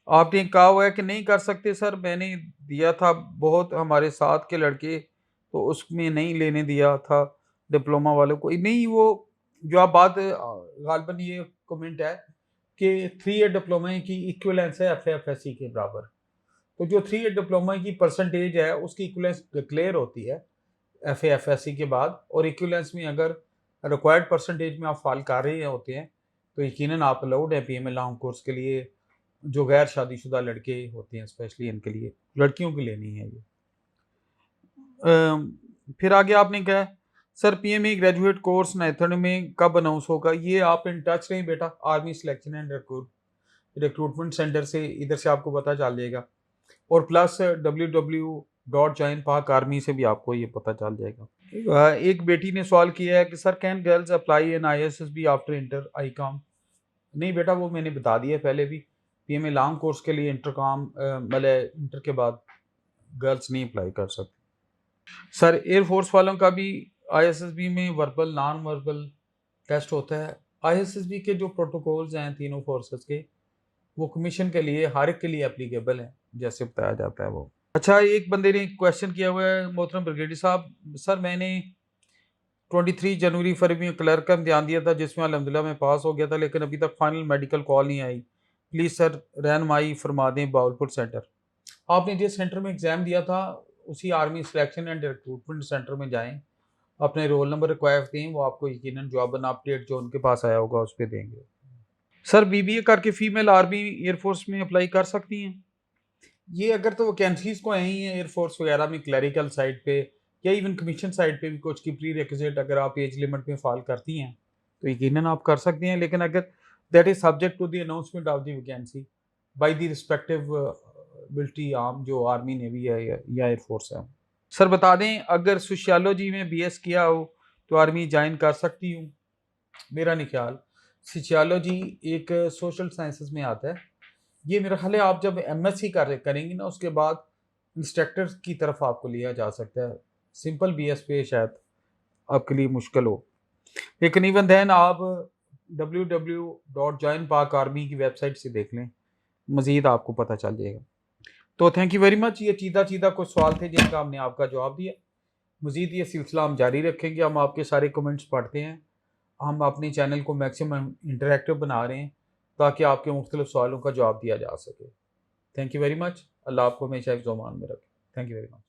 आपने कहा हुआ है कि नहीं कर सकते सर, मैंने दिया था बहुत हमारे साथ के लड़के, तो उसमें नहीं लेने दिया था डिप्लोमा वालों को। नहीं वो जो आप बात गालिबन ये कमेंट है कि 3 ईयर डिप्लोमा की इक्विवेलेंस है एफएफएससी के बराबर। तो जो 3 ईयर डिप्लोमा की परसेंटेज है उसकी इक्विवेलेंस डिक्लेयर होती है एफएफएससी के बाद, और इक्विवेलेंस में अगर रिक्वायर्ड परसेंटेज में आप फॉल कर रहे होते हैं तो यकीनन आप अलाउड है पीएमए लॉन्ग कोर्स के लिए। जो गैर शादीशुदा लड़के होते हैं स्पेशली इनके लिए, लड़कियों के लिए नहीं है ये। फिर आगे आपने कहा सर पीएमए ग्रेजुएट कोर्स नाइथन में कब अनाउंस होगा? ये आप इन टच रहें बेटा, army selection and recruitment centre से, इधर से आपको पता चल जाएगा। और प्लस www.joinpakarmy से भी आपको ये पता चल जाएगा। एक बेटी ने सवाल किया है कि sir can girls apply in ISSB after inter Icom? नहीं बेटा, वो मैंने बता दिया पहले भी, पीएमए लॉन्ग कोर्स के लिए इंटरकॉम मतलब इंटर के बाद गर्ल्स नहीं अप्लाई कर सकती। सर एयरफोर्स वालों का भी आईएसएसबी में वर्बल नॉन वर्बल टेस्ट होता है। आईएसएसबी के जो प्रोटोकॉल्स हैं तीनों फोर्सेस के, वो कमीशन के लिए हर एक के लिए एप्लीकेबल है जैसे बताया जाता है वो। अच्छा, एक बंदे ने क्वेश्चन किया हुआ है मोहतरम ब्रिगेडियर साहब, सर मैंने 23 जनवरी फरवरी में क्लर्क का इम्तिहान दिया था जिसमें अल्हम्दुलिल्लाह मैं पास हो गया था, लेकिन अभी तक फाइनल मेडिकल कॉल नहीं आई। प्लीज़ सर रहनुमाई फरमा दें बावलपुर सेंटर। आपने जिस सेंटर में एग्ज़ाम दिया था उसी army selection and recruitment centre में जाएं, अपने रोल नंबर रिक्वायर्ड दें, वो आपको यकीनन जॉब एंड अपडेट जो उनके पास आया होगा उस पर देंगे। सर बीबीए करके फीमेल आर्मी एयरफोर्स में अप्लाई कर सकती हैं? ये अगर तो वैकेंसीज को ही है एयरफोर्स वगैरह में क्लरिकल साइड पे या इवन कमीशन साइड पे भी कुछ की प्री रिक्विजिट अगर आप एज लिमिट में फॉल करती हैं तो यकीनन आप कर सकती हैं, लेकिन अगर that is subject to the announcement of the vacancy by the respective military arm जो आर्मी नेवी है या एयरफोर्स है। सर बता दें अगर सोशियोलॉजी में बीएस किया हो तो आर्मी ज्वाइन कर सकती हूँ? मेरा नहीं ख्याल। सोशियोलॉजी एक सोशल साइंसेस में आता है। ये मेरा ख्याल है आप जब एमएससी करेंगे ना उसके बाद इंस्ट्रक्टर की तरफ आपको लिया जा सकता है। सिंपल बीएस पे शायद आपके लिए मुश्किल हो, लेकिन इवन देन आप www.joinpakarmy की वेबसाइट से देख लें, मज़ीद आपको पता चल जाएगा। तो थैंक यू वेरी मच। ये चीदा चीदा कुछ सवाल थे जिनका हमने आपका जवाब दिया। मज़ीद ये सिलसिला हम जारी रखेंगे। हम आपके सारे कमेंट्स पढ़ते हैं। हम अपने चैनल को मैक्सिमम इंटरेक्टिव बना रहे हैं ताकि आपके मुख्तलिफ सवालों का जवाब दिया जा सके। Thank you very much. अल्लाह आपको हमेशा हिफ्ज़-ओ-अमान में रखे। Thank you very much.